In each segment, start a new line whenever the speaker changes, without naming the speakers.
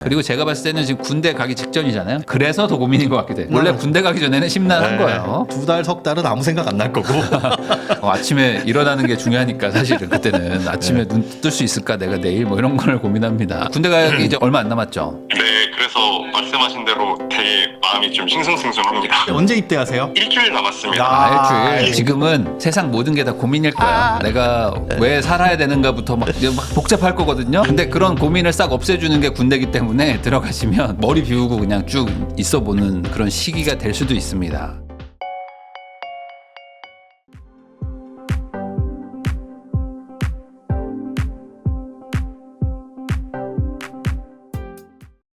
그리고 제가 봤을 때는 지금 군대 가기 직전이잖아요. 그래서 더 고민인 것 같기도 해요. 원래 군대 가기 전에는 심란한 거예요.
2달, 석 달은 아무 생각 안 날 거고.
아침에 일어나는 게 중요하니까 사실은 그때는 아침에 눈 뜰 수 있을까 내가 내일 뭐 이런 걸 고민합니다. 군대 가기 이제 얼마 안 남았죠?
네, 그래서 말씀하신 대로 되게 마음이 좀 싱숭생숭합니다.
언제 입대하세요?
일주일 남았습니다.
일주일. 지금은 세상 모든 게 다 고민일 거야. 내가 왜 살아야 되는가부터 막 복잡할 거거든요. 근데 그런 고민을 싹 없애주는 게 군대기 때문에 들어가시면 머리 비우고 그냥 쭉 있어보는 그런 시기가 될 수도 있습니다.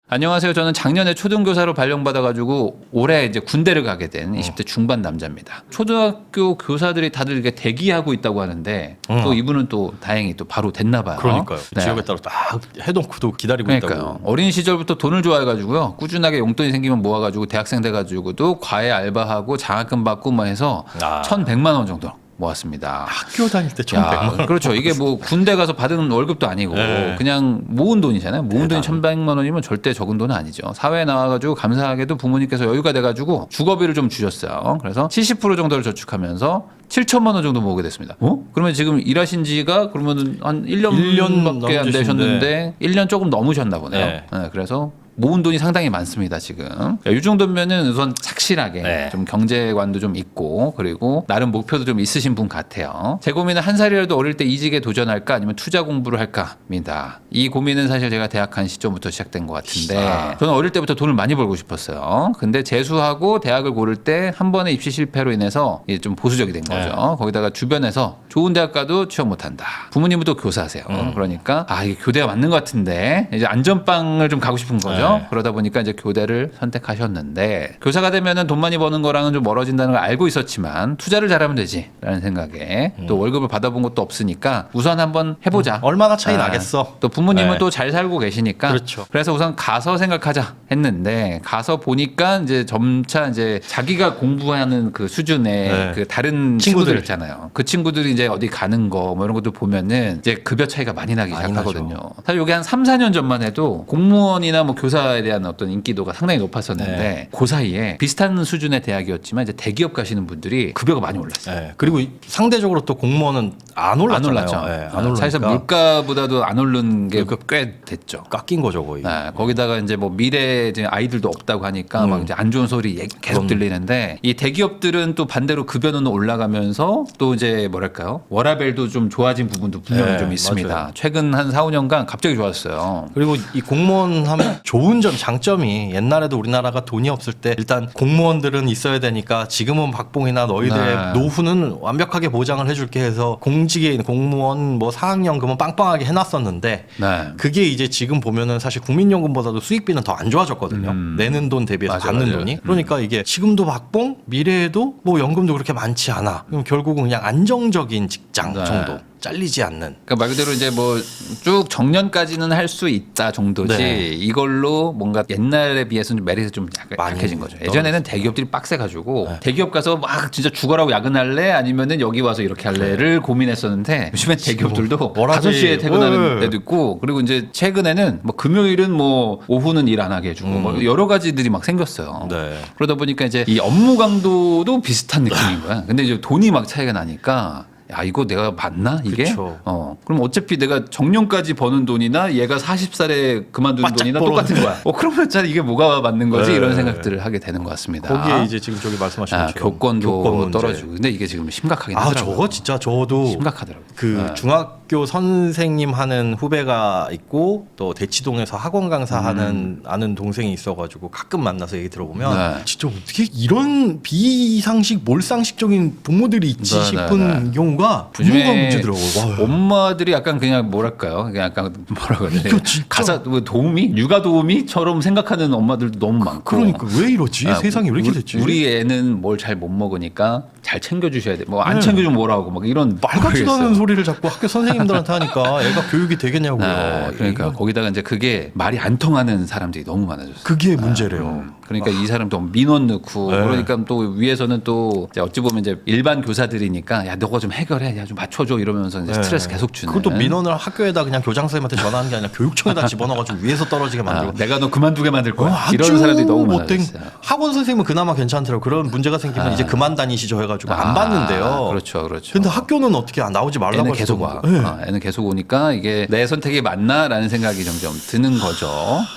안녕하세요. 저는 작년에 초등교사로 발령받아가지고 올해 이제 군대를 가게 된 20대 중반 남자입니다. 초등학교 교사들이 다들 이렇게 대기하고 있다고 하는데 또 이분은 또 다행히 또 바로 됐나 봐요.
그러니까요.
네.
지역에 따라 딱 해놓고도 기다리고
그러니까요.
있다고.
어린 시절부터 돈을 좋아해가지고요. 꾸준하게 용돈이 생기면 모아가지고 대학생 돼가지고도 과외 알바하고 장학금 받고 뭐 해서 1,100만 원 정도 모았습니다.
학교 다닐 때 1,100만 원.
그렇죠. 이게 뭐 군대 가서 받은 월급도 아니고
네.
그냥 모은 돈이잖아요. 모은 돈이
대단.
1,100만 원이면 절대 적은 돈은 아니죠. 사회에 나와가지고 감사하게도 부모님께서 여유가 돼가지고 주거비를 좀 주셨어요. 그래서 70% 정도를 저축하면서 7천만 원 정도 모으게 됐습니다. 그러면 지금 일하신 지가 그러면 한 1년밖에 안 되셨는데 1년 조금 넘으셨나 보네요.
네.
네, 그래서 모은 돈이 상당히 많습니다 지금. 이 정도면은 우선 착실하게
네.
좀 경제관도 좀 있고 그리고 나름 목표도 좀 있으신 분 같아요. 제 고민은 한 살이라도 어릴 때 이직에 도전할까 아니면 투자 공부를 할까입니다. 이 고민은 사실 제가 대학 간 시점부터 시작된 것 같은데 저는 어릴 때부터 돈을 많이 벌고 싶었어요. 근데 재수하고 대학을 고를 때 한 번의 입시 실패로 인해서 이제 좀 보수적이 된 거죠. 거기다가 주변에서 좋은 대학 가도 취업 못한다. 부모님은 또 교사세요. 그러니까 이게 교대가 맞는 것 같은데 이제 안전빵을 좀 가고 싶은 거죠. 그러다 보니까 이제 교대를 선택하셨는데 교사가 되면은 돈 많이 버는 거랑은 좀 멀어진다는 걸 알고 있었지만 투자를 잘하면 되지라는 생각에 또 월급을 받아본 것도 없으니까 우선 한번 해보자.
얼마나 차이 나겠어.
또 부모님은
네.
또 잘 살고 계시니까
그렇죠.
그래서 우선 가서 생각하자 했는데 가서 보니까 이제 점차 이제 자기가 공부하는 그 수준의
네.
그 다른 친구들 있잖아요. 그 친구들이 이제 어디 가는 거 뭐 이런 것도 보면은 이제 급여 차이가 많이 나기
많이
시작하거든요.
나죠.
사실 이게 한 3, 4년 전만 해도 공무원이나 뭐 교사에 대한 어떤 인기도가 상당히 높았었는데 그 사이에 비슷한 수준의 대학이었지만 이제 대기업 가시는 분들이 급여가 많이 올랐어요.
네. 그리고 상대적으로 또 공무원은 안 올랐잖아요.
안 올랐죠.
네, 안 올랐으니까
사실상 물가보다도 안 오른 게 꽤 됐죠.
깎인 거죠 거의.
네, 거기다가 이제 뭐 미래 이제 아이들도 없다고 하니까 막 이제 안 좋은 소리 계속 들리는데 이 대기업들은 또 반대로 급여는 올라가면서 또 이제 뭐랄까요 워라밸도 좀 좋아진 부분도 분명히
네,
좀 있습니다.
맞아요.
최근 한 4, 5년간 갑자기 좋았어요.
그리고 이 공무원 하면 좋은 점, 장점이 옛날에도 우리나라가 돈이 없을 때 일단 공무원들은 있어야 되니까 지금은 박봉이나 너희들의
네.
노후는 완벽하게 보장을 해줄게 해서 공직에 있는 공무원 뭐 사학연금은 빵빵하게 해놨었는데
네.
그게 이제 지금 보면은 사실 국민연금보다도 수익비는 더 안 좋아졌거든요. 내는 돈 대비해서
맞아,
받는
맞아요.
돈이. 그러니까 이게 지금도 박봉, 미래에도 뭐 연금도 그렇게 많지 않아. 그럼 결국은 그냥 안정적인 직장
네.
정도. 잘리지 않는.
그러니까 말 그대로 이제 뭐 쭉 정년까지는 할 수 있다 정도지
네.
이걸로 뭔가 옛날에 비해서는 좀 메리트 좀
많이
약해진 거죠. 예전에는 대기업들이 빡세가지고
네.
대기업 가서 막 진짜 죽어라고 야근할래 아니면은 여기 와서 이렇게 할래를 고민했었는데 요즘엔 대기업들도
워라밸.
5시에 퇴근하는
네.
데도 있고 그리고 이제 최근에는 뭐 금요일은 뭐 오후는 일 안 하게 해주고 뭐 여러 가지들이 막 생겼어요.
네.
그러다 보니까 이제 이 업무 강도도 비슷한 느낌인 거야. 근데 이제 돈이 막 차이가 나니까 야 이거 내가 맞나 이게?
그쵸.
그럼 어차피 내가 정년까지 버는 돈이나 얘가 40살에 그만둔
바짝
돈이나
벌어도
똑같은 거야. 그러면 자 이게 뭐가 맞는 거지?
네.
이런 생각들을 하게 되는 것 같습니다.
거기에 이제 지금 저기 말씀하신 것처럼
교권도
교권 문제.
떨어지고 근데 이게 지금 심각하긴 하더라고요.
저거 진짜 저도
심각하더라고요.
그
네.
중학교 선생님 하는 후배가 있고 또 대치동에서 학원 강사하는 아는 동생이 있어가지고 가끔 만나서 얘기 들어보면
네.
진짜 어떻게 이런 비상식 몰상식적인 부모들이 있지
네,
싶은
네.
경우가
요즘에
부모가 문제더라고요. 엄마들이
약간 그냥 뭐랄까요? 그냥 약간 뭐라 그래야
이거
돼?
진짜-
가사 뭐 도우미, 육아 도우미처럼 생각하는 엄마들도 너무 많고.
그러니까 왜 이러지?
아,
세상이 왜 이렇게 됐지?
우리 애는 뭘 잘 못 먹으니까 잘 챙겨주셔야 돼. 뭐 안
네.
챙겨주면 뭐라 하고 막 이런
말 같지도 않은 소리를 자꾸 학교 선생님한테 선생님들한테 하니까 애가 교육이 되겠냐고요.
그러니까
이거-
거기다가 이제 그게 말이 안 통하는 사람들이 너무 많아졌어요.
그게 문제래요.
그러니까 이 사람 또 민원 넣고
네.
그러니까 또 위에서는 또 이제 어찌 보면 이제 일반 교사들이니까 야 너가 좀 해결해, 야 좀 맞춰줘 이러면서 이제
네.
스트레스 계속 주는.
그것도 민원을 학교에다 그냥 교장 선생님한테 전화하는 게 아니라 교육청에다 집어넣어가지고 위에서 떨어지게 만들고.
내가 너 그만두게 만들 거야.
아주
이런 사람들이 너무
못된
많아졌어요.
학원 선생님은 그나마 괜찮더라고요. 그런 문제가 생기면 이제 그만 다니시죠 해가지고 안 받는데요.
그렇죠, 그렇죠.
근데 학교는 어떻게 나오지 말라고
애는
할
계속
수도
와.
없고. 네.
애는 계속 오니까 이게 내 선택이 맞나라는 생각이 점점 드는 거죠.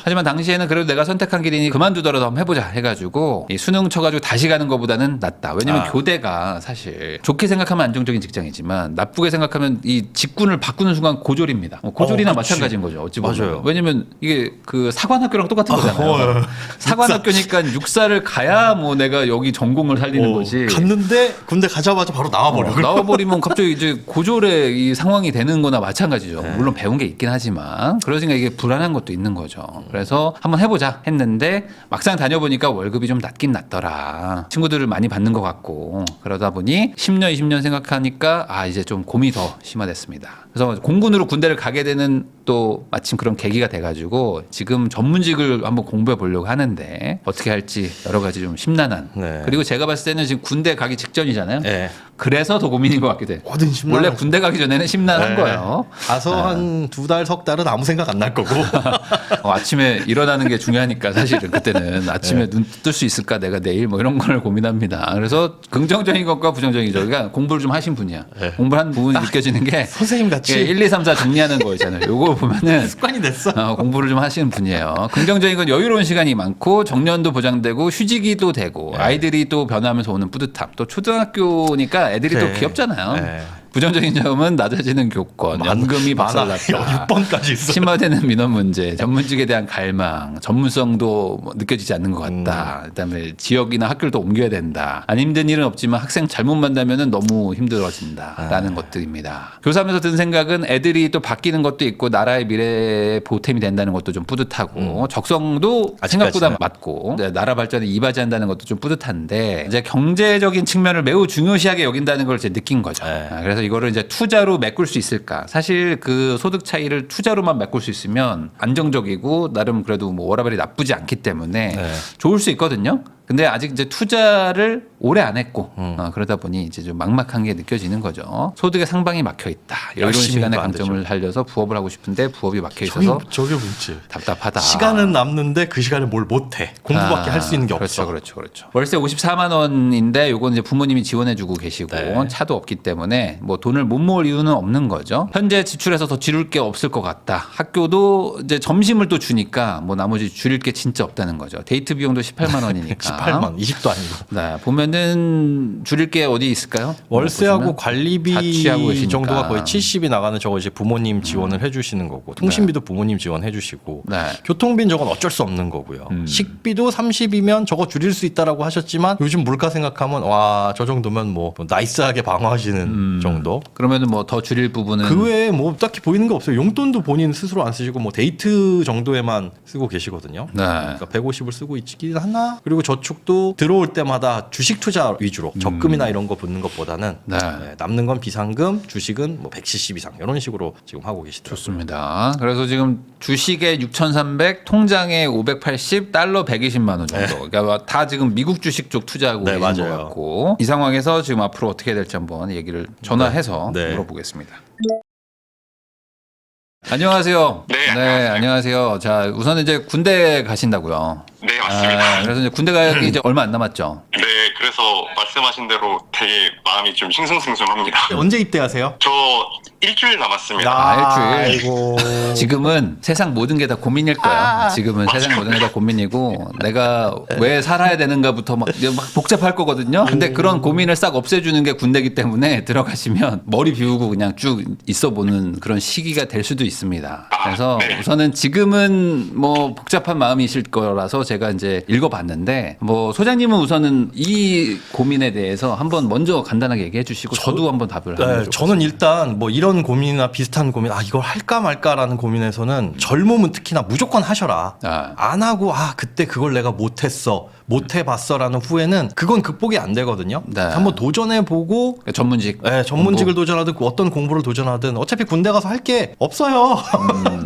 하지만 당시에는 그래도 내가 선택한 길이니 그만두더라도 한번 해보자 해가지고 이 수능 쳐가지고 다시 가는 것보다는 낫다. 왜냐면 교대가 사실 좋게 생각하면 안정적인 직장이지만 나쁘게 생각하면 이 직군을 바꾸는 순간 고졸입니다. 고졸이나
그치.
마찬가지인 거죠. 어찌 보면.
맞아요.
왜냐면 이게 그 사관학교랑 똑같은 거잖아요.
예.
사관학교니까 육사를 가야 뭐 내가 여기 전공을 살리는 거지.
갔는데 군대 가자마자 바로 나와버려.
나와버리면 갑자기 이제 고졸의 이 상황이 되는 거나 마찬가지죠. 물론 배운 게 있긴 하지만 그러니까 이게 불안한 것도 있는 거죠. 그래서 한번 해보자 했는데 막상 다녀보니까 월급이 좀 낮긴 낮더라. 친구들을 많이 받는 것 같고 그러다 보니 10년, 20년 생각하니까 아 이제 좀 고민이 더 심화됐습니다. 그래서 공군으로 군대를 가게 되는 또 마침 그런 계기가 돼가지고 지금 전문직을 한번 공부해 보려고 하는데 어떻게 할지 여러 가지 좀 심란한.
네.
그리고 제가 봤을 때는 지금 군대 가기 직전이잖아요.
네.
그래서 더 고민인 것 같기도 해요.
뭐든 심란하죠.
원래 군대 가기 전에는 심란한
네.
거예요.
가서 한 2달, 석 달은 아무 생각 안 날 거고.
아침에 일어나는 게 중요하니까 사실은 그때는 아침에 눈 뜰 수 있을까 내가 내일 뭐 이런 걸 고민합니다. 그래서 긍정적인 것과 부정적인 것. 그러니까 공부를 좀 하신 분이야. 공부를 한 부분이 느껴지는 게
선생님 같이
1, 2, 3, 4 정리하는 거 있잖아요. 요거 보면은
습관이 됐어.
공부를 좀 하시는 분이에요. 긍정적인 건 여유로운 시간이 많고 정년도 보장되고 휴직이도 되고 아이들이 또 변하면서 오는 뿌듯함. 또 초등학교니까 애들이 또
그래.
귀엽잖아요.
네.
부정적인 점은 낮아지는 교권, 연금이 박살났다.
6번까지 있어.
심화되는 민원 문제, 전문직에 대한 갈망, 전문성도 뭐 느껴지지 않는 것 같다. 그다음에 지역이나 학교를 또 옮겨야 된다. 안 힘든 일은 없지만 학생 잘못 만나면 너무 힘들어진다라는 것들입니다. 교사하면서 든 생각은 애들이 또 바뀌는 것도 있고 나라의 미래에 보탬이 된다는 것도 좀 뿌듯하고 적성도 생각보다
아직까지는.
맞고 이제 나라 발전에 이바지한다는 것도 좀 뿌듯한데 이제 경제적인 측면을 매우 중요시하게 여긴다는 걸 이제 느낀 거죠.
네.
그래서 이거를 이제 투자로 메꿀 수 있을까? 사실 그 소득 차이를 투자로만 메꿀 수 있으면 안정적이고 나름 그래도 뭐 워라밸이 나쁘지 않기 때문에
네.
좋을 수 있거든요. 근데 아직 이제 투자를 오래 안 했고 그러다 보니 이제 좀 막막한 게 느껴지는 거죠. 소득의 상방이 막혀 있다. 여유로운
열심히
시간에
해도 안
강점을 살려서 부업을 하고 싶은데 부업이 막혀
저기,
있어서
저게 문제.
답답하다.
시간은 남는데 그 시간에 뭘 못해. 공부밖에 할 수 있는 게
그렇죠,
없어.
그렇죠, 그렇죠. 월세 54만 원인데 요건 이제 부모님이 지원해주고 계시고
네.
차도 없기 때문에 뭐 돈을 못 모을 이유는 없는 거죠. 현재 지출해서 더 지를 게 없을 것 같다. 학교도 이제 점심을 또 주니까 뭐 나머지 줄일 게 진짜 없다는 거죠. 데이트 비용도 18만 원이니까.
18만, 20도 아니고.
네, 보면은 줄일 게 어디 있을까요?
월세하고
보시면
관리비
자취하고 계시니까.
정도가 거의 70이 나가는 저거 이제 부모님 지원을 해주시는 거고 통신비도 부모님 지원해주시고
네.
교통비는 저건 어쩔 수 없는 거고요. 식비도 30이면 저거 줄일 수 있다라고 하셨지만 요즘 물가 생각하면 와 저 정도면 뭐 나이스하게 방어하시는 정도.
그러면은 뭐 더 줄일 부분은
그 외에 뭐 딱히 보이는 게 없어요. 용돈도 본인 스스로 안 쓰시고 뭐 데이트 정도에만 쓰고 계시거든요.
네.
그러니까 150을 쓰고 있긴 하나. 그리고 저축도 들어올 때마다 주식 투자 위주로 적금이나 이런 거 붙는 것보다는
네.
남는 건 비상금, 주식은 뭐 170 이상 이런 식으로 지금 하고 계시더라고요.
좋습니다. 그래서 지금 주식에 6,300, 통장에 580, 달러 120만 원 정도. 그러니까 다 지금 미국 주식 쪽 투자하고
네,
계신 것
맞아요.
같고 이 상황에서 지금 앞으로 어떻게 될지 한번 얘기를 전화해서
네.
물어보겠습니다. 안녕하세요.
네, 안녕하세요.
안녕하세요. 자, 우선 이제 군대 가신다고요.
네, 맞습니다.
그래서 이제 군대 가기 이제 얼마 안 남았죠.
네, 그래서 말씀하신 대로 되게 마음이 좀 싱숭생숭합니다.
언제 입대하세요?
저 일주일 남았습니다.
일주일.
아이고.
지금은 세상 모든 게 다 고민일 거야. 지금은 세상 모든 게 다 고민이고 내가 왜 살아야 되는가부터 막 복잡할 거거든요. 근데 그런 고민을 싹 없애주는 게 군대기 때문에 들어가시면 머리 비우고 그냥 쭉 있어보는 그런 시기가 될 수도 있습니다. 그래서
네.
우선은 지금은 뭐 복잡한 마음이실 거라서 제가 이제 읽어봤는데 뭐 소장님은 우선은 이 고민에 대해서 한번 먼저 간단하게 얘기해 주시고 저도 한번 답을 하면
네, 저는 일단 뭐 이런 고민이나 비슷한 고민, 이걸 할까 말까라는 고민에서는 젊으면 특히나 무조건 하셔라.
아.
안 하고 그때 그걸 내가 못했어. 못 해봤어라는 후에는 그건 극복이 안 되거든요.
네.
한번 도전해보고
그러니까 전문직.
네, 전문직을 도전하든 어떤 공부를 도전하든 어차피 군대 가서 할 게 없어요.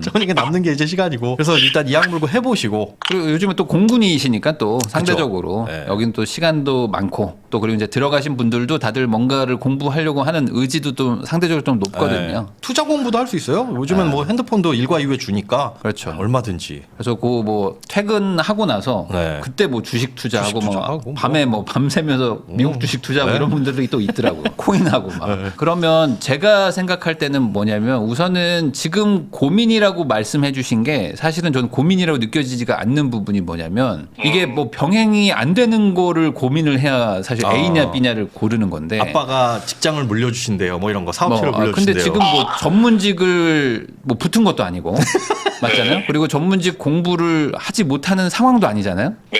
저니까 남는 게 이제 시간이고. 그래서 일단 이악 물고 해보시고.
그리고 요즘은 또 공군이시니까 또 상대적으로
네.
여기는 또 시간도 많고 또 그리고 이제 들어가신 분들도 다들 뭔가를 공부하려고 하는 의지도 좀 상대적으로 좀 높거든요.
네. 투자 공부도 할 수 있어요. 요즘은 뭐 핸드폰도 일과 이후에 주니까
그렇죠.
얼마든지.
그래서 그 뭐 퇴근하고 나서
네.
그때 뭐 주식 투자하고
주식
뭐
투자하고
밤에 뭐 밤새면서 미국 주식 투자하고
네.
이런 분들도 또 있더라고요. 코인하고 막. 그러면 제가 생각할 때는 뭐냐면 우선은 지금 고민이라고 말씀해 주신 게 사실은 저는 고민이라고 느껴지지가 않는 부분이 뭐냐면 이게 뭐 병행이 안 되는 거를 고민을 해야 사실
아.
A냐 B냐를 고르는 건데
아빠가 직장을 물려주신대요. 뭐 이런 거 사업체를 물려주신대요.
근데 지금 뭐 전문직을 뭐 붙은 것도 아니고 맞잖아요. 그리고 전문직 공부를 하지 못하는 상황도 아니잖아요.
네.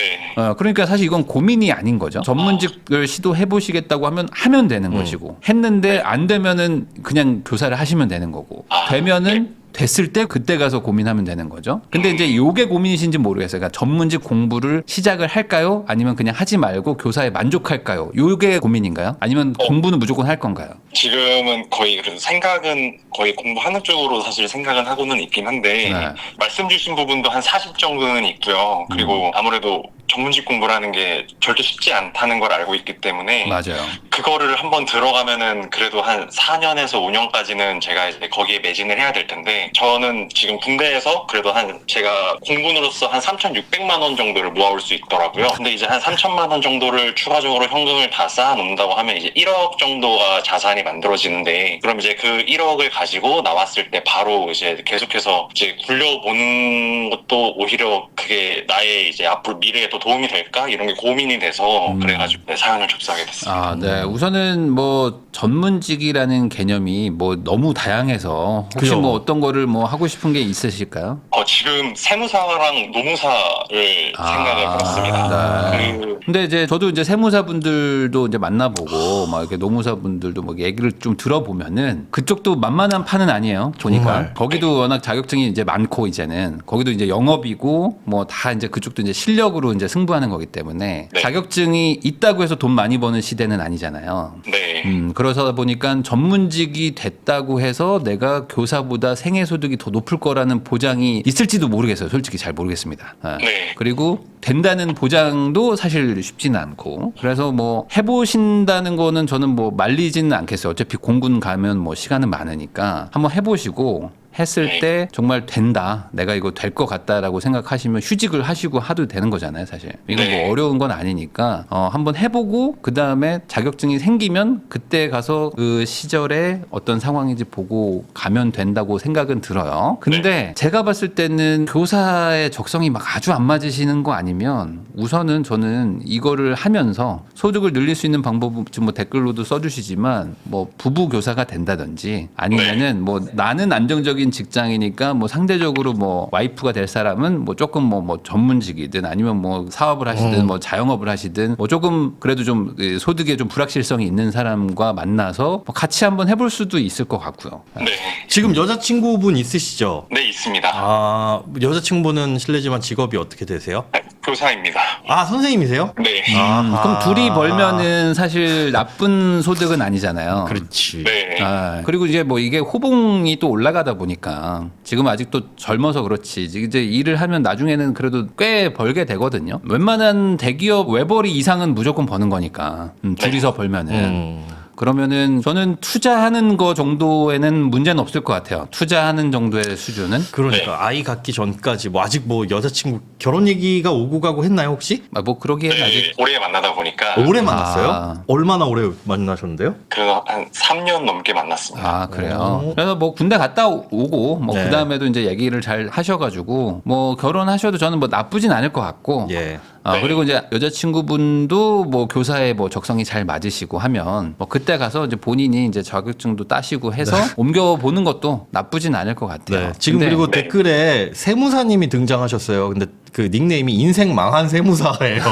그러니까 사실 이건 고민이 아닌 거죠. 전문직을 시도해 보시겠다고 하면 되는 것이고 했는데 안 되면은 그냥 교사를 하시면 되는 거고 되면은 됐을 때 그때 가서 고민하면 되는 거죠. 근데 이제 요게 고민이신지 모르겠어요. 그러니까 전문직 공부를 시작을 할까요? 아니면 그냥 하지 말고 교사에 만족할까요? 요게 고민인가요? 아니면 공부는 무조건 할 건가요?
지금은 거의 그래도 생각은 거의 공부하는 쪽으로 사실 생각은 하고는 있긴 한데
네.
말씀 주신 부분도 한 40 정도는 있고요. 그리고 아무래도 전문직 공부라는 게 절대 쉽지 않다는 걸 알고 있기 때문에
맞아요.
그거를 한번 들어가면은 그래도 한 4년에서 5년까지는 제가 이제 거기에 매진을 해야 될 텐데 저는 지금 군대에서 그래도 한 제가 공군으로서 한 3,600만 원 정도를 모아올 수 있더라고요. 근데 이제 한 3천만 원 정도를 추가적으로 현금을 다 쌓아놓는다고 하면 이제 1억 정도가 자산이 만들어지는데 그럼 이제 그 1억을 가지고 나왔을 때 바로 이제 계속해서 이제 굴려보는 것도 오히려 그게 나의 이제 앞으로 미래에 또 도움이 될까? 이런 게 고민이 돼서 그래가지고 네, 사연을 접수하게 됐습니다.
네. 우선은 뭐 전문직이라는 개념이 뭐 너무 다양해서 혹시
그죠.
뭐 어떤 거를 뭐 하고 싶은 게 있으실까요?
지금 세무사랑 노무사를 생각을 해봤습니다.
네. 근데 이제 저도 이제 세무사분들도 이제 만나보고 막 이렇게 노무사분들도 뭐 얘기를 좀 들어보면은 그쪽도 만만한 판은 아니에요. 보니까
정말?
거기도 워낙 자격증이 이제 많고 이제는 거기도 이제 영업이고 뭐 다 이제 그쪽도 이제 실력으로 이제 승부하는 거기 때문에
네.
자격증이 있다고 해서 돈 많이 버는 시대는 아니잖아요.
네.
그러다 보니까 전문직이 됐다고 해서 내가 교사보다 생애소득이 더 높을 거라는 보장이 있을지도 모르겠어요. 솔직히 잘 모르겠습니다.
네.
그리고 된다는 보장도 사실 쉽지는 않고 그래서 뭐 해보신다는 거는 저는 뭐 말리지는 않겠어요. 어차피 공군 가면 뭐 시간은 많으니까 한번 해보시고 했을 때 정말 된다. 내가 이거 될 것 같다라고 생각하시면 휴직을 하시고 하도 되는 거잖아요, 사실. 이건
네.
뭐 어려운 건 아니니까 한번 해보고 그 다음에 자격증이 생기면 그때 가서 그 시절에 어떤 상황인지 보고 가면 된다고 생각은 들어요. 근데 제가 봤을 때는 교사의 적성이 막 아주 안 맞으시는 거 아니면 우선은 저는 이거를 하면서 소득을 늘릴 수 있는 방법은 지금 뭐 댓글로도 써주시지만 뭐 부부 교사가 된다든지 아니면은 뭐 나는 안정적인 직장이니까 뭐 상대적으로 뭐 와이프가 될 사람은 뭐 조금 뭐 전문직이든 아니면 뭐 사업을 하시든 뭐 자영업을 하시든 뭐 조금 그래도 좀 소득에 좀 불확실성이 있는 사람과 만나서 뭐 같이 한번 해볼 수도 있을 것 같고요.
네.
지금 여자친구분 있으시죠?
네, 있습니다.
아, 여자친구분은 실례지만 직업이 어떻게 되세요?
교사입니다.
아, 선생님이세요?
네.
그럼 둘이 벌면은 사실 나쁜 소득은 아니잖아요.
그렇지.
네.
그리고 이제 뭐 이게 호봉이 또 올라가다 보니까 지금 아직도 젊어서 그렇지 이제 일을 하면 나중에는 그래도 꽤 벌게 되거든요. 웬만한 대기업 외벌이 이상은 무조건 버는 거니까 둘이서 벌면은. 그러면은 저는 투자하는 거 정도에는 문제는 없을 것 같아요. 투자하는 정도의 수준은.
그러니까 아이 갖기 전까지 뭐 아직 뭐 여자친구 결혼 얘기가 오고 가고 했나요 혹시?
뭐 그러기엔
네.
아직
오래 만나다 보니까
오래 만났어요?
아.
얼마나 오래 만나셨는데요?
그래서 한 3년 넘게 만났습니다.
그래요.
오.
그래서 뭐 군대 갔다 오고 뭐
네.
그 다음에도 이제 얘기를 잘 하셔가지고 뭐 결혼하셔도 저는 뭐 나쁘진 않을 것 같고.
예.
네.
그리고 이제 여자친구분도 뭐 교사에 뭐 적성이 잘 맞으시고 하면 뭐 그때 가서 이제 본인이 이제 자격증도 따시고 해서 옮겨 보는 것도 나쁘진 않을 것 같아요.
네. 지금
근데
그리고 댓글에 세무사님이 등장하셨어요. 근데 그 닉네임이 인생 망한 세무사예요.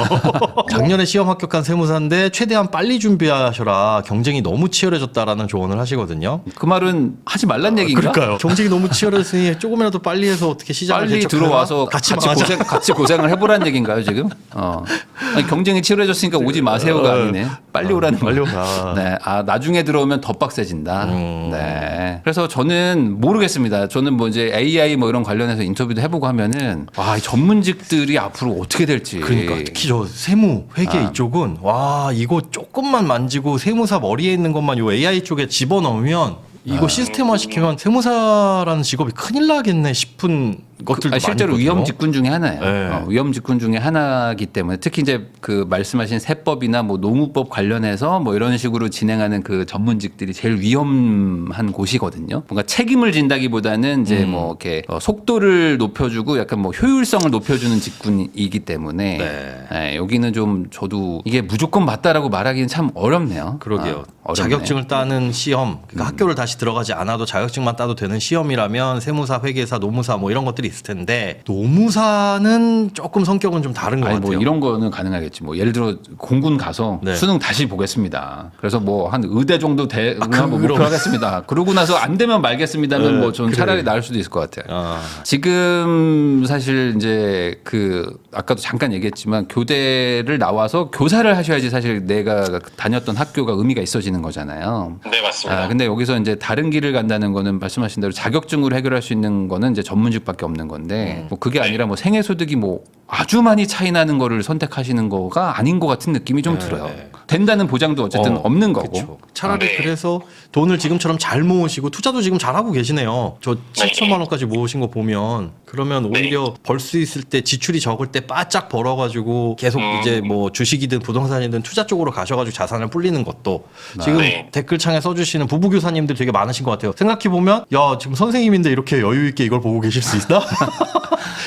작년에 시험 합격한 세무사인데 최대한 빨리 준비하셔라. 경쟁이 너무 치열해졌다라는 조언을 하시거든요.
그 말은 하지 말란 얘기인가?
그러니까요. 경쟁이 너무 치열해서니 조금이라도 빨리 해서 어떻게 시작을
빨리
개척해라.
들어와서
같이
같이
망하자.
고생을 해보란 얘기인가요 지금? 아니, 경쟁이 치열해졌으니까 오지 마세요가 아니네. 빨리 오라는
빨리
거예요.
오라.
네. 아, 나중에 들어오면 더 빡세진다. 네. 그래서 저는 모르겠습니다. 저는 뭐 이제 AI 뭐 이런 관련해서 인터뷰도 해보고 하면은 와, 이 전문직들이 앞으로 어떻게 될지.
그러니까 특히 저 세무 회계 이쪽은 와 이거 조금만 만지고 세무사 머리에 있는 것만 요 AI 쪽에 집어넣으면 이거 시스템화 시키면 세무사라는 직업이 큰일 나겠네 싶은 것들도
아니, 실제로
많거든요.
위험 직군 중에 하나예요.
네.
위험 직군 중에 하나이기 때문에 특히 이제 그 말씀하신 세법이나 뭐 노무법 관련해서 뭐 이런 식으로 진행하는 그 전문직들이 제일 위험한 곳이거든요. 뭔가 책임을 진다기보다는 이제 뭐 이렇게 속도를 높여주고 약간 뭐 효율성을 높여주는 직군이기 때문에 네, 여기는 좀 저도 이게 무조건 맞다라고 말하기는 참 어렵네요.
그러게요.
어렵네.
자격증을 따는 시험, 그러니까 학교를 다시 들어가지 않아도 자격증만 따도 되는 시험이라면 세무사, 회계사, 노무사 뭐 이런 것들이 있을 텐데 노무사는 조금 성격은 좀 다른 것
아니
같아요.
뭐 이런 거는 가능하겠지. 뭐 예를 들어 공군 가서
네.
수능 다시 보겠습니다. 그래서 뭐 한 의대 정도 되나 뭐
그럼.
목표하겠습니다. 그러고 나서 안 되면 말겠습니다면
네,
뭐 저는
그래.
차라리 나을 수도 있을 것 같아요.
아,
지금 사실 이제 그 아까도 잠깐 얘기했지만 교대를 나와서 교사를 하셔야지 사실 내가 다녔던 학교가 의미가 있어지는 거잖아요.
네, 맞습니다.
근데 여기서 이제 다른 길을 간다는 거는 말씀하신 대로 자격증으로 해결할 수 있는 거는 이제 전문직밖에 없는 건데 뭐 그게 아니라 뭐 생애소득이 뭐 아주 많이 차이 나는 거를 선택하시는 거가 아닌 것 같은 느낌이 좀 들어요. 된다는 보장도 어쨌든 없는 거고.
그쵸. 차라리
네.
그래서 돈을 지금처럼 잘 모으시고 투자도 지금 잘하고 계시네요. 저 7천만 원까지 모으신 거 보면 그러면 오히려 벌 수 있을 때 지출이 적을 때 바짝 벌어가지고 계속 이제 뭐 주식이든 부동산이든 투자 쪽으로 가셔가지고 자산을 불리는 것도 지금
네.
댓글창에 써주시는 부부교사님들 되게 많으신 것 같아요. 생각해보면 야 지금 선생님인데 이렇게 여유 있게 이걸 보고 계실 수 있나?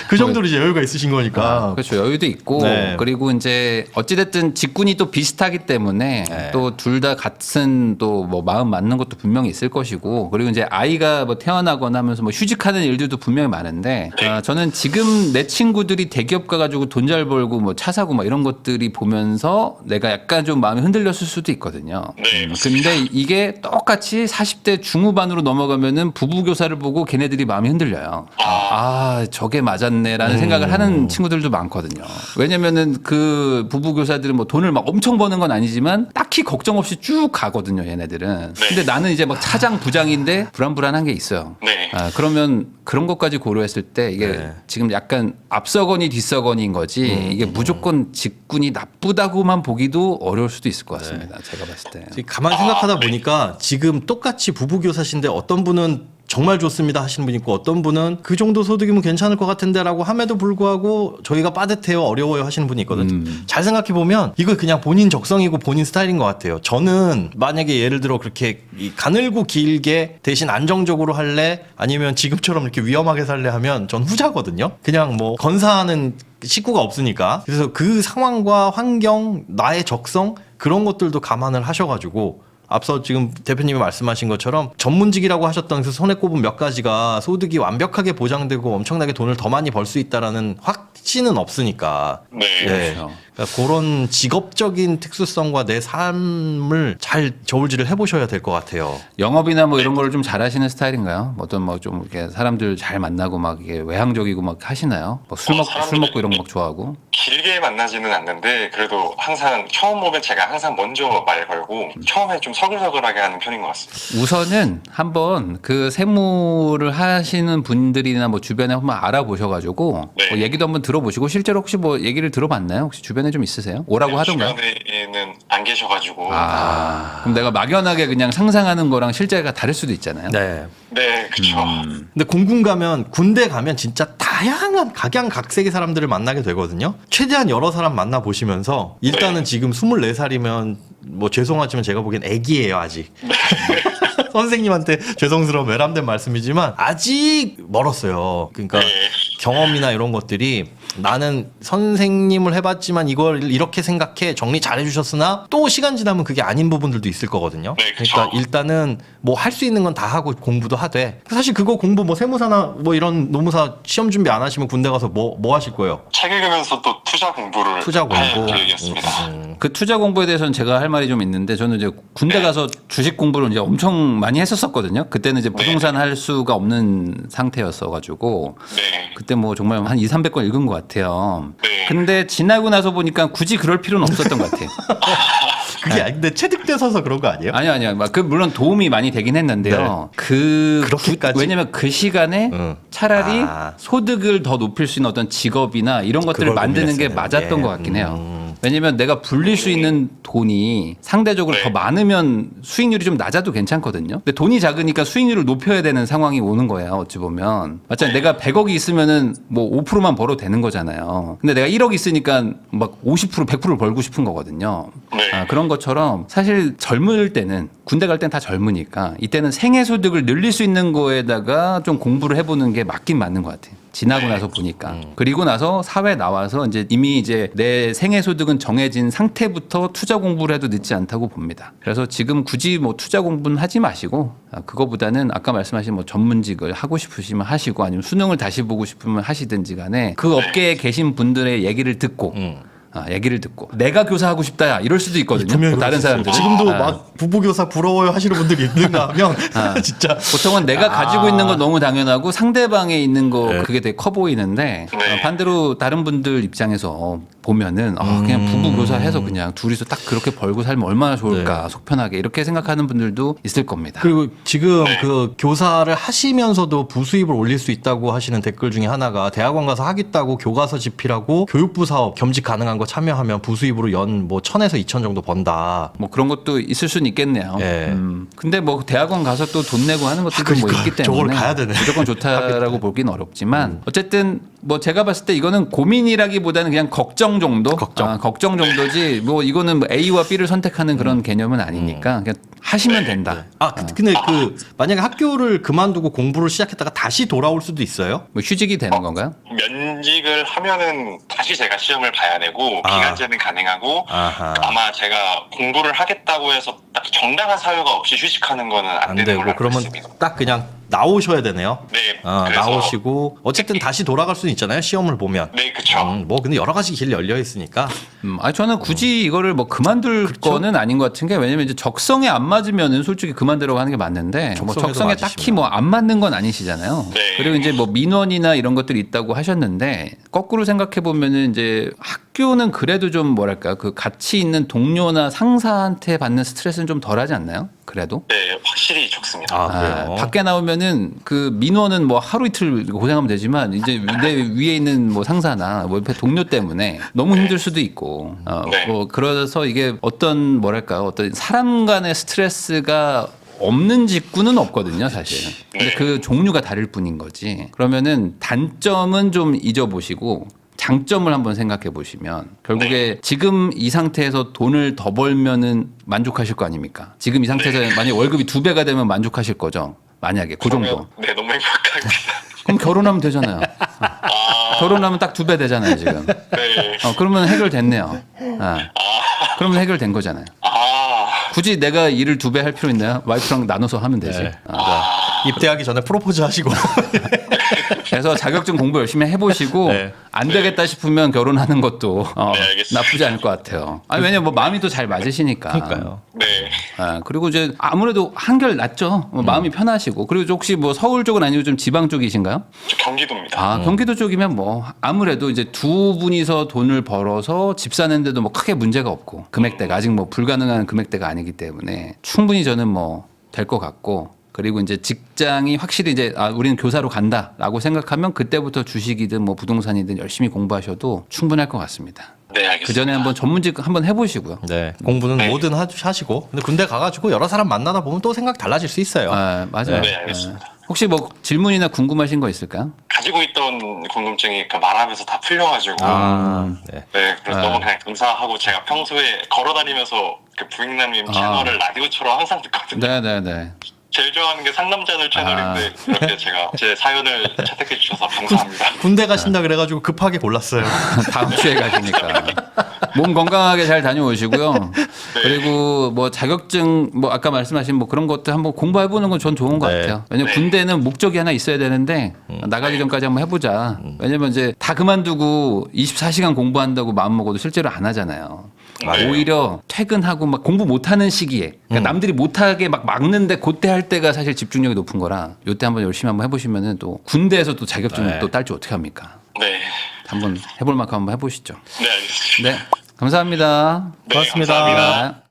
그 정도로 이제 여유가 있으신 거니까.
그렇죠. 여유도 있고
네.
그리고 이제 어찌됐든 직군이 또 비슷하기 때문에 또 둘 다 같은 또 뭐 마음 맞는 것도 분명히 있을 것이고 그리고 이제 아이가 뭐 태어나거나 하면서 뭐 휴직하는 일들도 분명히 많은데 저는 지금 내 친구들이 대기업 가가지고 돈 잘 벌고 뭐 차 사고 막 이런 것들이 보면서 내가 약간 좀 마음이 흔들렸을 수도 있거든요.
네,
근데 이게 똑같이 40대 중후반으로 넘어가면은 부부교사를 보고 걔네들이 마음이 흔들려요. 아, 저게 맞았네라는 생각을 하는 친구들도 많거든요. 왜냐면은 그 부부교사들은 뭐 돈을 막 엄청 버는 건 아니지만 딱히 걱정 없이 쭉 가거든요, 얘네들은.
네.
근데 나는 이제 막 차장 부장인데 불안불안한 게 있어요.
네.
그러면 그런 것까지 고려했을 때 이게
네.
지금 약간 앞서거니 뒤서거니인 거지 이게 무조건 직군이 나쁘다고만 보기도 어려울 수도 있을 것 같습니다. 제가 봤을 때.
지금 가만히 생각하다 보니까 지금 똑같이 부부교사신데 어떤 분은 정말 좋습니다 하시는 분 있고 어떤 분은 그 정도 소득이면 괜찮을 것 같은데라고 함에도 불구하고 저희가 빠듯해요 어려워요 하시는 분이 있거든요. 잘 생각해 보면 이거 그냥 본인 적성이고 본인 스타일인 것 같아요. 저는 만약에 예를 들어 그렇게 이 가늘고 길게 대신 안정적으로 할래 아니면 지금처럼 이렇게 위험하게 살래 하면 전 후자거든요. 그냥 뭐 건사하는 식구가 없으니까 그래서 그 상황과 환경 나의 적성 그런 것들도 감안을 하셔가지고 앞서 지금 대표님이 말씀하신 것처럼 전문직이라고 하셨던 그 손에 꼽은 몇 가지가 소득이 완벽하게 보장되고 엄청나게 돈을 더 많이 벌 수 있다라는 확신은 없으니까.
네.
그렇죠.
그러니까 그런 직업적인 특수성과 내 삶을 잘 저울질을 해보셔야 될 것 같아요.
영업이나 뭐 이런 거를 좀 잘하시는 스타일인가요? 어떤 뭐 좀 이렇게 사람들 잘 만나고 막 이게 외향적이고 막 하시나요? 뭐 술 먹고 이런 거 막 좋아하고.
길게 만나지는 않는데 그래도 항상 처음 오면 제가 항상 먼저 말 걸고 처음에 좀 서글서글하게 하는 편인 것 같습니다.
우선은 한번 그 세무를 하시는 분들이나 뭐 주변에 한번 알아보셔가지고
네.
뭐 얘기도 한번 들어보시고 실제로 혹시 뭐 얘기를 들어봤나요? 혹시 주변에 좀 있으세요? 오라고 하던가요?
주변에는 안 계셔가지고
그럼 내가 막연하게 그냥 상상하는 거랑 실제가 다를 수도 있잖아요.
네.
네, 그쵸.
근데 공군 가면 군대 가면 진짜 다양한 각양각색의 사람들을 만나게 되거든요. 최대한 여러 사람 만나 보시면서 일단은 지금 24살이면 뭐 죄송하지만 제가 보기엔 애기예요 아직. 선생님한테 죄송스러운 외람된 말씀이지만 아직 멀었어요. 그러니까
네.
경험이나 이런 것들이 나는 선생님을 해봤지만 이걸 이렇게 생각해 정리 잘 해주셨으나 또 시간 지나면 그게 아닌 부분들도 있을 거거든요.
네, 그쵸.
그러니까 일단은 뭐 할 수 있는 건 다 하고 공부도 하되 사실 그거 공부 뭐 세무사나 뭐 이런 노무사 시험 준비 안 하시면 군대 가서 뭐 하실 거예요?
책 읽으면서 또 투자 공부를
투자 공부.
할 계획이었습니다.
그 투자 공부에 대해서는 제가 할 말이 좀 있는데 저는 이제 군대 가서 주식 공부를 이제 엄청 많이 했었거든요. 그때는 이제 부동산 할 수가 없는 상태였어 가지고
네.
그때 뭐 정말 한 2, 300권 읽은 것 같아요.
네.
근데 지나고 나서 보니까 굳이 그럴 필요는 없었던 것 같아요.
그게 근데 체득돼서 그런 거 아니에요?
아니요. 그 물론 도움이 많이 되긴 했는데요.
그렇게까지?
왜냐면 그 시간에 차라리
아.
소득을 더 높일 수 있는 어떤 직업이나 이런 것들을
그걸
만드는 게
고민했어야
맞았던
되는데.
것 같긴 해요. 왜냐면 내가 불릴 수 있는 돈이 상대적으로
네.
더 많으면 수익률이 좀 낮아도 괜찮거든요. 근데 돈이 작으니까 수익률을 높여야 되는 상황이 오는 거예요. 어찌 보면. 맞잖아요. 내가 100억이 있으면은 뭐 5%만 벌어도 되는 거잖아요. 근데 내가 1억 있으니까 막 50%, 100%를 벌고 싶은 거거든요.
네.
그런 것처럼 사실 젊을 때는 군대 갈 땐 다 젊으니까 이때는 생애 소득을 늘릴 수 있는 거에다가 좀 공부를 해보는 게 맞긴 맞는 것 같아요. 지나고 나서 보니까. 그리고 나서 사회 나와서 이제 이미 이제 내 생애 소득은 정해진 상태부터 투자 공부를 해도 늦지 않다고 봅니다. 그래서 지금 굳이 뭐 투자 공부는 하지 마시고 그거보다는 아까 말씀하신 뭐 전문직을 하고 싶으시면 하시고 아니면 수능을 다시 보고 싶으면 하시든지 간에 그 업계에 계신 분들의 얘기를 듣고 얘기를 듣고 내가 교사하고 싶다 이럴 수도 있거든요.
분명히
다른
그럴 수 있어요.
사람들이.
지금도 막 부부교사 부러워요 하시는 분들이 있는가 하면 진짜
보통은 내가 가지고 있는 건 너무 당연하고 상대방에 있는 거
네.
그게 되게 커 보이는데
네.
반대로 다른 분들 입장에서 보면은 그냥 부부 교사해서 그냥 둘이서 딱 그렇게 벌고 살면 얼마나 좋을까 속 편하게 이렇게 생각하는 분들도 있을 겁니다.
그리고 지금 그 교사를 하시면서도 부수입을 올릴 수 있다고 하시는 댓글 중에 하나가 대학원 가서 하겠다고 교과서 집필하고 교육부 사업 겸직 가능한 거 참여하면 부수입으로 연 뭐 1,000에서 2,000 정도 번다.
뭐 그런 것도 있을 수는 있겠네요.
예.
근데 뭐 대학원 가서 또 돈 내고 하는 것들도 뭐
그러니까
있기 때문에
저걸 가야 되네.
무조건 좋다라고 보기는 어렵지만 어쨌든 뭐 제가 봤을 때 이거는 고민이라기보다는 그냥 걱정 정도, 걱정 정도지 뭐 이거는 뭐 A와 B를 선택하는 그런 개념은 아니니까 그냥 하시면 된다.
근데 그 만약에 학교를 그만두고 공부를 시작했다가 다시 돌아올 수도 있어요?
뭐 휴직이 되는 건가요?
면직을 하면은 다시 제가 시험을 봐야 되고 기간제는 가능하고
아하.
아마 제가 공부를 하겠다고 해서 딱 정당한 사유가 없이 휴직하는 거는 안
안
되는
되고
걸로 알고
그러면
있습니다.
딱 그냥 나오셔야 되네요.
네.
아,
그래서
나오시고 어쨌든 다시 돌아갈 수는 있잖아요. 시험을 보면.
네, 그쵸.
뭐 근데 여러 가지 길 열려 있으니까.
아니 저는 굳이 이거를 뭐 그만둘 거는 아닌 것 같은 게 왜냐면 이제 적성에 안 맞으면은 솔직히 그만두라고 하는 게 맞는데 뭐
적성에도
적성에
맞으시면.
딱히 뭐 안 맞는 건 아니시잖아요.
네.
그리고 이제 뭐 민원이나 이런 것들이 있다고 하셨는데 거꾸로 생각해 보면은 이제 학교는 그래도 좀 뭐랄까 그 같이 있는 동료나 상사한테 받는 스트레스는 좀 덜하지 않나요? 그래도?
네, 확실히 적습니다.
아, 그래요?
밖에 나오면은 그 민원은 뭐 하루 이틀 고생하면 되지만 이제 내 위에 있는 뭐 상사나 뭐 옆에 동료 때문에 너무 힘들 수도 있고
네.
뭐 그래서 이게 어떤 뭐랄까 어떤 사람 간의 스트레스가 없는 직군은 없거든요, 사실. 근데
네.
그 종류가 다를 뿐인 거지. 그러면은 단점은 좀 잊어보시고 장점을 한번 생각해 보시면 결국에 지금 이 상태에서 돈을 더 벌면은 만족하실 거 아닙니까? 지금 이 상태에서 만약 월급이 2배가 되면 만족하실 거죠. 만약에 그 정도.
네, 너무 행복합니다.
그럼 결혼하면 되잖아요. 결혼하면 딱 2배 되잖아요, 지금.
네.
그러면 해결됐네요. 그러면 해결된 거잖아요. 굳이 내가 일을 2배 할 필요 있나요? 와이프랑 나눠서 하면 되지.
네. 입대하기 전에 프로포즈 하시고.
그래서 자격증 공부 열심히 해보시고
네.
안 되겠다 싶으면 결혼하는 것도
네, 알겠습니다.
나쁘지 않을 것 같아요. 아니, 왜냐면 뭐 마음이 또 잘 맞으시니까.
그러니까요.
네.
그리고 이제 아무래도 한결 낫죠. 마음이 편하시고. 그리고 혹시 뭐 서울 쪽은 아니고 좀 지방 쪽이신가요?
저 경기도입니다.
경기도 쪽이면 뭐 아무래도 이제 두 분이서 돈을 벌어서 집 사는데도 뭐 크게 문제가 없고 금액대가 아직 뭐 불가능한 금액대가 아니기 때문에 충분히 저는 뭐 될 것 같고 그리고 이제 직장이 확실히 이제 우리는 교사로 간다라고 생각하면 그때부터 주식이든 뭐 부동산이든 열심히 공부하셔도 충분할 것 같습니다.
네, 알겠습니다.
그 전에 한번 전문직 한번 해보시고요.
네. 공부는 뭐든 하시고. 근데 군대 가가지고 여러 사람 만나다 보면 또 생각 달라질 수 있어요.
맞아요.
네, 알겠습니다.
혹시 뭐 질문이나 궁금하신 거 있을까요?
가지고 있던 궁금증이 그 말하면서 다 풀려가지고
네.
네, 그래서 너무 그냥 감사하고 제가 평소에 걸어다니면서 그 부익남님 채널을 라디오처럼 항상 듣거든요.
네네네.
제일 좋아하는 게 상남자들 채널인데 이렇게 제가 제 사연을 채택해 주셔서 감사합니다.
군대 가신다 그래가지고 급하게 골랐어요.
다음 주에 가시니까 몸 건강하게 잘 다녀오시고요. 그리고 뭐 자격증 뭐 아까 말씀하신 뭐 그런 것도 한번 공부해보는 건 전 좋은 것
네.
같아요. 왜냐면
네.
군대는 목적이 하나 있어야 되는데 나가기 전까지 한번 해보자. 왜냐면 이제 다 그만두고 24시간 공부한다고 마음 먹어도 실제로 안 하잖아요.
맞아요.
오히려 퇴근하고 막 공부 못하는 시기에 그러니까 남들이 못하게 막 막는데 그때 할 때가 사실 집중력이 높은 거라 요때 한번 열심히 한번 해보시면은 또 군대에서 또 자격증
네.
또 딸지 어떻게 합니까?
네.
한번 해볼 만큼 한번 해보시죠.
네, 알겠습니다.
네, 감사합니다.
네,
고맙습니다.
감사합니다.